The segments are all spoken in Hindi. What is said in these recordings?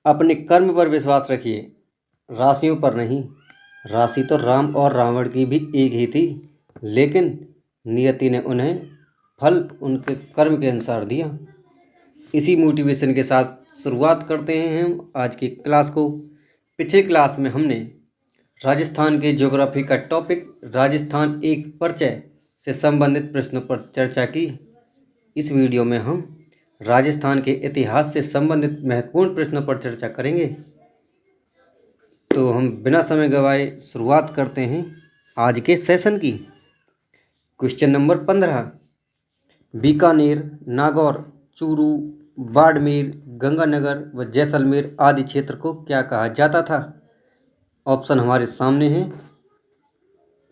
अपने कर्म पर विश्वास रखिए, राशियों पर नहीं। राशि तो राम और रावण की भी एक ही थी, लेकिन नियति ने उन्हें फल उनके कर्म के अनुसार दिया। इसी मोटिवेशन के साथ शुरुआत करते हैं हम आज की क्लास को। पिछली क्लास में हमने राजस्थान के ज्योग्राफी का टॉपिक राजस्थान एक परिचय से संबंधित प्रश्नों पर चर्चा की। इस वीडियो में हम राजस्थान के इतिहास से संबंधित महत्वपूर्ण प्रश्नों पर चर्चा करेंगे। तो हम बिना समय गवाए शुरुआत करते हैं आज के सेशन की। क्वेश्चन नंबर 15, बीकानेर, नागौर, चूरू, बाड़मेर, गंगानगर व जैसलमेर आदि क्षेत्र को क्या कहा जाता था? ऑप्शन हमारे सामने हैं।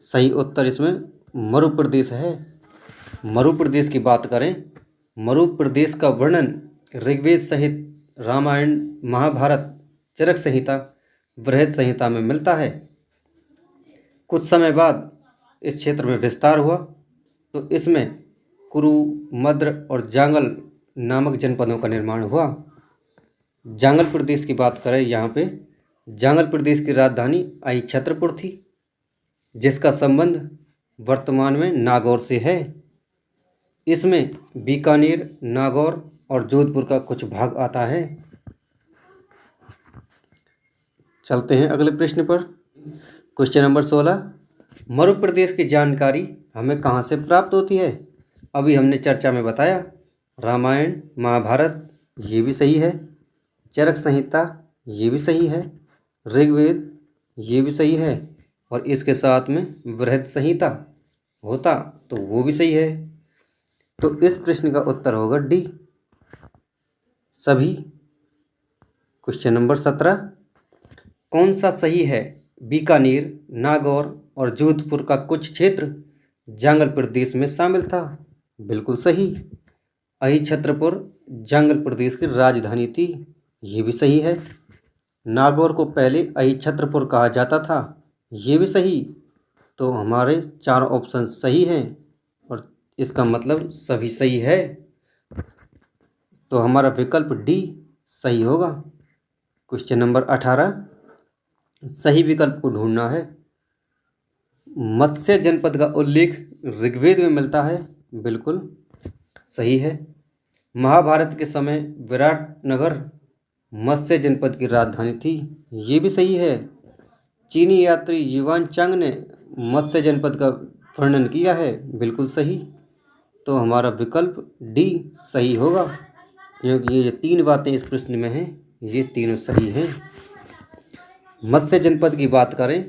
सही उत्तर इसमें मरु प्रदेश है। मरु प्रदेश की बात करें, मरु प्रदेश का वर्णन ऋग्वेद सहित रामायण, महाभारत, चरक संहिता, बृहद संहिता में मिलता है। कुछ समय बाद इस क्षेत्र में विस्तार हुआ तो इसमें कुरु, मद्र और जांगल नामक जनपदों का निर्माण हुआ। जांगल प्रदेश की बात करें, यहाँ पे जांगल प्रदेश की राजधानी अहिछत्रपुर थी, जिसका संबंध वर्तमान में नागौर से है। इसमें बीकानेर, नागौर और जोधपुर का कुछ भाग आता है। चलते हैं अगले प्रश्न पर। क्वेश्चन नंबर 16, मरु प्रदेश की जानकारी हमें कहाँ से प्राप्त होती है? अभी हमने चर्चा में बताया, रामायण, महाभारत, ये भी सही है। चरक संहिता, ये भी सही है। ऋग्वेद, ये भी सही है। और इसके साथ में बृहद संहिता होता तो वो भी सही है। तो इस प्रश्न का उत्तर होगा डी, सभी। क्वेश्चन नंबर 17, कौन सा सही है? बीकानेर, नागौर और जोधपुर का कुछ क्षेत्र जांगल प्रदेश में शामिल था। बिल्कुल सही। अहिछत्रपुर जांगल प्रदेश की राजधानी थी, ये भी सही है। नागौर को पहले अहिछत्रपुर कहा जाता था, ये भी सही। तो हमारे 4 ऑप्शन सही हैं और इसका मतलब सभी सही है। तो हमारा विकल्प डी सही होगा। क्वेश्चन नंबर 18, सही विकल्प को ढूंढना है। मत्स्य जनपद का उल्लेख ऋग्वेद में मिलता है, बिल्कुल सही है। महाभारत के समय विराटनगर मत्स्य जनपद की राजधानी थी, ये भी सही है। चीनी यात्री युवान चांग ने मत्स्य जनपद का वर्णन किया है, बिल्कुल सही। तो हमारा विकल्प डी सही होगा, क्योंकि ये 3 बातें इस प्रश्न में हैं, ये तीनों सही हैं। मत्स्य जनपद की बात करें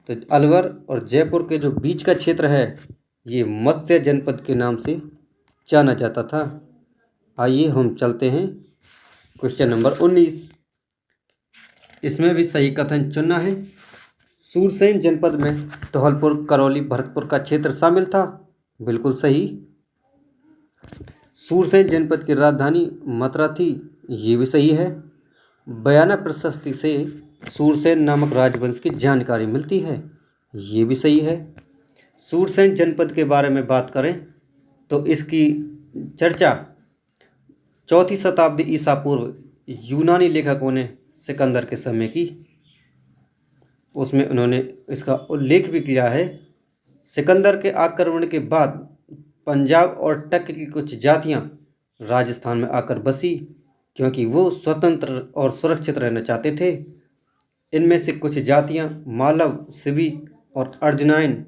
तो अलवर और जयपुर के जो बीच का क्षेत्र है, ये मत्स्य जनपद के नाम से जाना जाता था। आइए हम चलते हैं क्वेश्चन नंबर 19। इसमें भी सही कथन चुनना है। सूरसेन जनपद में धौलपुर, करौली, भरतपुर का क्षेत्र शामिल था, बिल्कुल सही। सूरसेन जनपद की राजधानी मथुरा थी, ये भी सही है। बयाना प्रशस्ति से सूरसेन नामक राजवंश की जानकारी मिलती है, ये भी सही है। सूरसेन जनपद के बारे में बात करें तो इसकी चर्चा 4वीं शताब्दी ईसा पूर्व यूनानी लेखकों ने सिकंदर के समय की। उसमें उन्होंने इसका उल्लेख भी किया है। सिकंदर के आक्रमण के बाद पंजाब और टक की कुछ जातियां राजस्थान में आकर बसी, क्योंकि वो स्वतंत्र और सुरक्षित रहना चाहते थे। इनमें से कुछ जातियां मालव, सिबी और अर्जुनाइन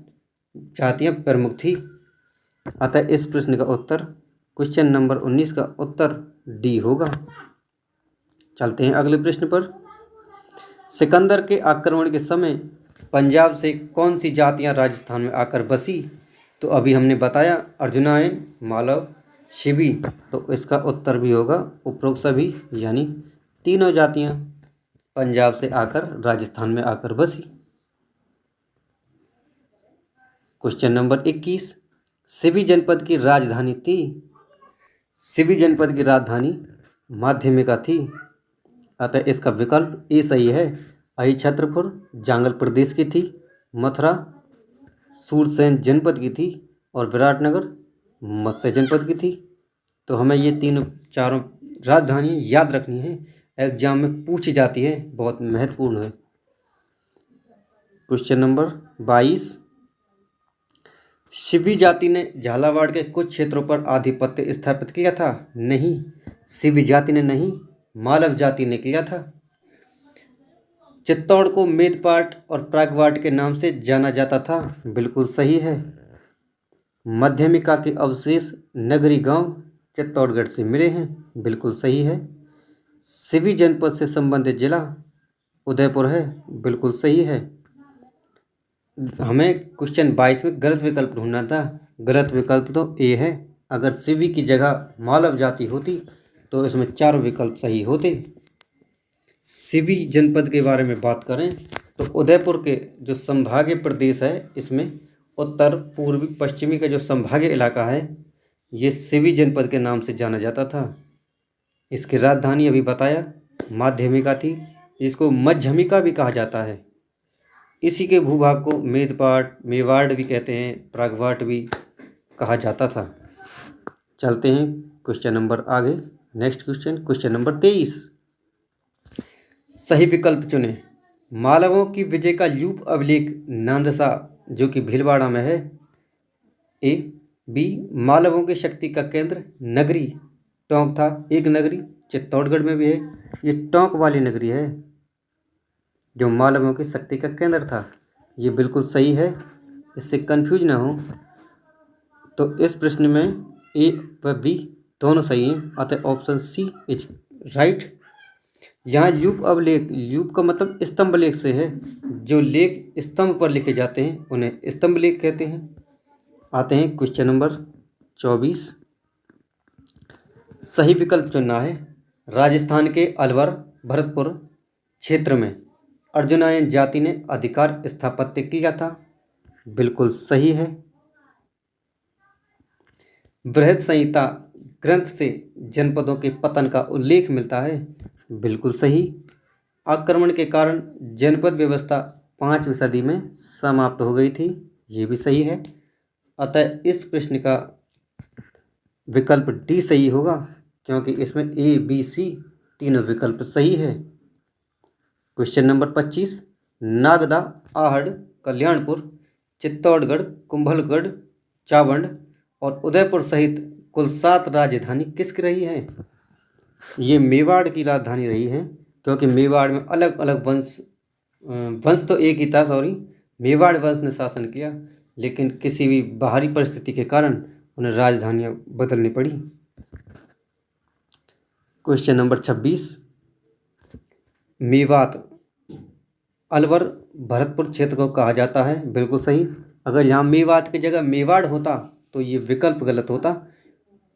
जातियां प्रमुख थी। अतः इस प्रश्न का उत्तर, क्वेश्चन नंबर 19 का उत्तर डी होगा। चलते हैं अगले प्रश्न पर। सिकंदर के आक्रमण के समय पंजाब से कौन सी जातियां राजस्थान में आकर बसी? तो अभी हमने बताया अर्जुनाइन, मालव, शिबी। तो इसका उत्तर भी होगा उपरोक्त सभी, यानी तीनों जातियां पंजाब से आकर राजस्थान में आकर बसी। क्वेश्चन नंबर 21, सिबी जनपद की राजधानी थी। सिबी जनपद की राजधानी माध्यमिका थी, अतः इसका विकल्प ए सही है। अहिछत्रपुर जांगल प्रदेश की थी, मथुरा सूरसेन जनपद की थी और विराटनगर मत्स्य जनपद की थी। तो हमें ये तीनों चारों राजधानियाँ याद रखनी है एग्जाम में पूछी जाती है, बहुत महत्वपूर्ण है। क्वेश्चन नंबर 22, शिवी जाति ने झालावाड़ के कुछ क्षेत्रों पर आधिपत्य स्थापित किया था? नहीं, शिवी जाति ने नहीं, मालव जाति ने किया था। चित्तौड़ को मेदपाट और प्रागवाट के नाम से जाना जाता था? बिल्कुल सही है। मध्यमिका के अवशेष नगरी गांव चित्तौड़गढ़ से मिले हैं? बिल्कुल सही है। शिवी जनपद से संबंधित जिला उदयपुर है? बिल्कुल सही है। हमें क्वेश्चन 22 में गलत विकल्प ढूंढना था। गलत विकल्प तो ए है। अगर शिवी की जगह मालव जाति होती तो इसमें 4 विकल्प सही होते। शिवी जनपद के बारे में बात करें तो उदयपुर के जो संभागीय प्रदेश है, इसमें उत्तर पूर्वी पश्चिमी का जो संभागीय इलाका है, ये शिवी जनपद के नाम से जाना जाता था। इसकी राजधानी अभी बताया माध्यमिका थी। इसको मध्यमिका भी कहा जाता है। इसी के भूभाग को मेदपाट, मेवाड़ भी कहते हैं, प्रागवाट भी कहा जाता था। चलते हैं क्वेश्चन नंबर आगे। नेक्स्ट क्वेश्चन नंबर 23, सही विकल्प चुने। मालवों की विजय का ल्यूप अभिलेख नांदसा जो कि भीलवाड़ा में है? ए। बी, मालवों की शक्ति का केंद्र नगरी टोंक था, एक नगरी चित्तौड़गढ़ में भी है। ये टोंक वाली नगरी है जो मालवों की शक्ति का केंद्र था। ये बिल्कुल सही है, इससे कंफ्यूज ना हो। तो इस प्रश्न में ए व बी दोनों सही हैं, अतः ऑप्शन सी इज राइट। यहाँ ल्यूप अभिलेख, ल्यूप का मतलब स्तंभ लेख से है। जो लेख स्तंभ पर लिखे जाते हैं उन्हें स्तंभ लेख कहते हैं। आते हैं क्वेश्चन नंबर 24, सही विकल्प चुनना है। राजस्थान के अलवर भरतपुर क्षेत्र में अर्जुनायन जाति ने अधिकार स्थापित किया था? बिल्कुल सही है। बृहद संहिता ग्रंथ से जनपदों के पतन का उल्लेख मिलता है? बिल्कुल सही। आक्रमण के कारण जनपद व्यवस्था 5वीं सदी में समाप्त हो गई थी? ये भी सही है। अतः इस प्रश्न का विकल्प डी सही होगा, क्योंकि इसमें ए बी सी तीनों विकल्प सही है। क्वेश्चन नंबर 25, नागदा, आहड़, कल्याणपुर, चित्तौड़गढ़, कुंभलगढ़, चावंड और उदयपुर सहित कुल 7 राजधानी किसकी रही है? ये मेवाड़ की राजधानी रही है, क्योंकि मेवाड़ में अलग अलग वंश तो एक ही था, मेवाड़ वंश ने शासन किया, लेकिन किसी भी बाहरी परिस्थिति के कारण उन्हें राजधानियां बदलनी पड़ी। क्वेश्चन नंबर 26, मेवात अलवर भरतपुर क्षेत्र को कहा जाता है? बिल्कुल सही। अगर यहाँ मेवात की जगह मेवाड़ होता तो ये विकल्प गलत होता।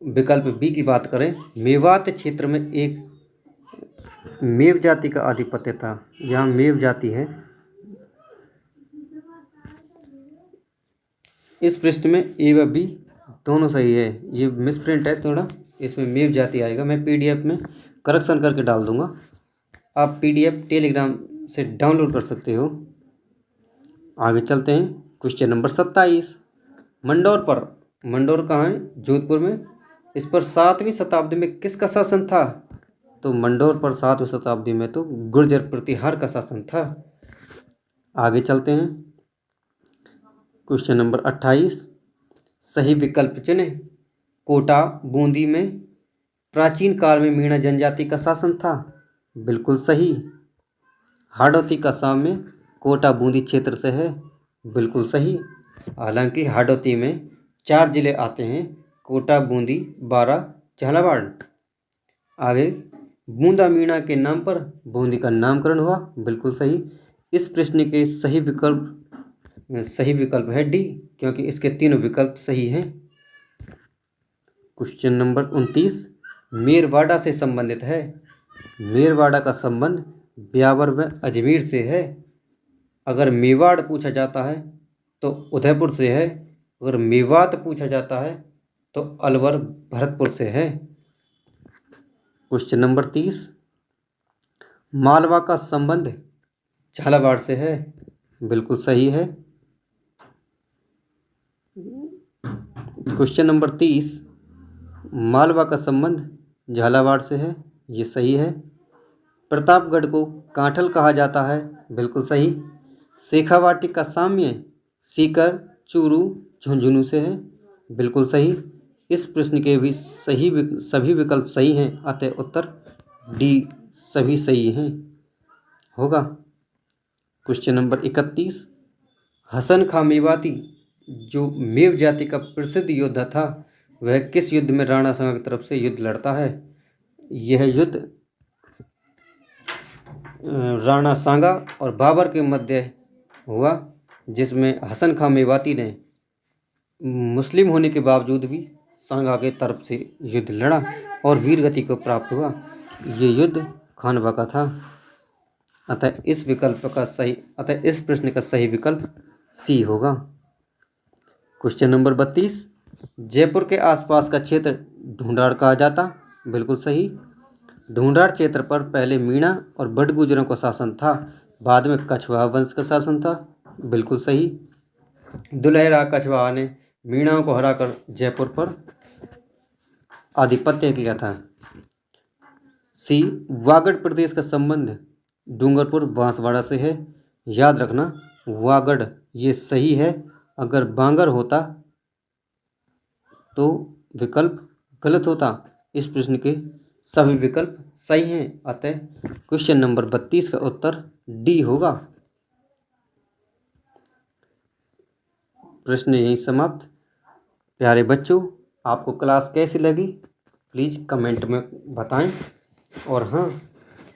विकल्प बी की बात करें, मेवात क्षेत्र में एक मेव जाति का आधिपत्य था। यहाँ मेव जाति है। इस पृष्ठ में ए व बी दोनों सही है। ये मिसप्रिंट है थोड़ा, इसमें मेव जाति आएगा। मैं पीडीएफ में करेक्शन करके डाल दूंगा। आप पीडीएफ टेलीग्राम से डाउनलोड कर सकते हो। आगे चलते हैं। क्वेश्चन नंबर 27, मंडौर कहाँ है? जोधपुर में। इस पर 7वीं शताब्दी में किसका शासन था? तो मंडौर पर 7वीं शताब्दी में तो गुर्जर प्रतिहार का शासन था। आगे चलते हैं। क्वेश्चन नंबर 28, सही विकल्प चुने। कोटा बूंदी में प्राचीन काल में मीणा जनजाति का शासन था? बिल्कुल सही। हाड़ौती का साम्य कोटा बूंदी क्षेत्र से है? बिल्कुल सही। हालांकि हाड़ौती में 4 जिले आते हैं, कोटा, बूंदी, बारा, झालावाड़। आगे, बूंदा मीणा के नाम पर बूंदी का नामकरण हुआ? बिल्कुल सही। इस प्रश्न के सही विकल्प है डी, क्योंकि इसके 3 विकल्प सही हैं। क्वेश्चन नंबर 29, मेरवाड़ा से संबंधित है। मेरवाड़ा का संबंध ब्यावर व अजमेर से है। अगर मेवाड़ पूछा जाता है तो उदयपुर से है। अगर मेवात पूछा जाता है तो अलवर भरतपुर से है। क्वेश्चन नंबर 30, मालवा का संबंध झालावाड़ से है? बिल्कुल सही है। क्वेश्चन नंबर 30, मालवा का संबंध झालावाड़ से है? ये सही है। प्रतापगढ़ को कांठल कहा जाता है, बिल्कुल सही। शेखावाटी का साम्य सीकर, चूरू, झुंझुनू से है, बिल्कुल सही। इस प्रश्न के भी सभी विकल्प सही हैं, अतः उत्तर डी सभी सही हैं होगा। क्वेश्चन नंबर 31, हसन खां मेवाती जो मेव जाति का प्रसिद्ध योद्धा था, वह किस युद्ध में राणा सांगा की तरफ से युद्ध लड़ता है? यह युद्ध राणा सांगा और बाबर के मध्य हुआ, जिसमें हसन खां मेवाती ने मुस्लिम होने के बावजूद भी सांगा के तरफ से युद्ध लड़ा और वीरगति को प्राप्त हुआ। ये युद्ध खानवा का था। अतः इस प्रश्न का सही विकल्प सी होगा। क्वेश्चन नंबर 32, जयपुर के आसपास का क्षेत्र ढूंढाड़ कहा जाता, बिल्कुल सही। ढूंढाड़ क्षेत्र पर पहले मीणा और बड़गुजरों का शासन था, बाद में कछवाहा वंश का शासन था, बिल्कुल सही। दुलहरा कछवाहा ने मीणाओं को हराकर जयपुर पर आधिपत्य किया था। सी, वागड़ प्रदेश का संबंध डूंगरपुर बांसवाड़ा से है, याद रखना वागड़ ये सही है, अगर बांगर होता तो विकल्प गलत होता। इस प्रश्न के सभी विकल्प सही हैं, अतः क्वेश्चन नंबर 32 का उत्तर डी होगा। प्रश्न यहीं समाप्त। प्यारे बच्चों, आपको क्लास कैसी लगी प्लीज़ कमेंट में बताएं, और हाँ,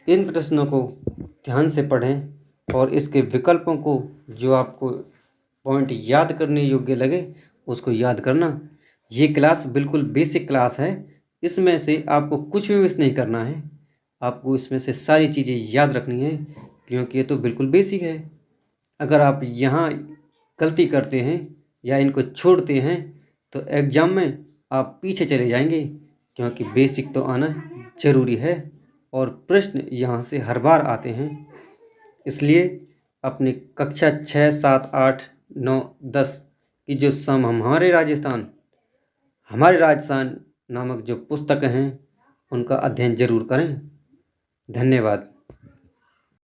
इन प्रश्नों को ध्यान से पढ़ें और इसके विकल्पों को जो आपको पॉइंट याद करने योग्य लगे उसको याद करना। ये क्लास बिल्कुल बेसिक क्लास है, इसमें से आपको कुछ भी मिस नहीं करना है, आपको इसमें से सारी चीज़ें याद रखनी है, क्योंकि ये तो बिल्कुल बेसिक है। अगर आप यहाँ गलती करते हैं या इनको छोड़ते हैं तो एग्ज़ाम में आप पीछे चले जाएंगे, क्योंकि बेसिक तो आना ज़रूरी है और प्रश्न यहाँ से हर बार आते हैं। इसलिए अपनी कक्षा 6, 7, 8, 9, 10 की जो हमारे राजस्थान नामक जो पुस्तक हैं उनका अध्ययन जरूर करें। धन्यवाद।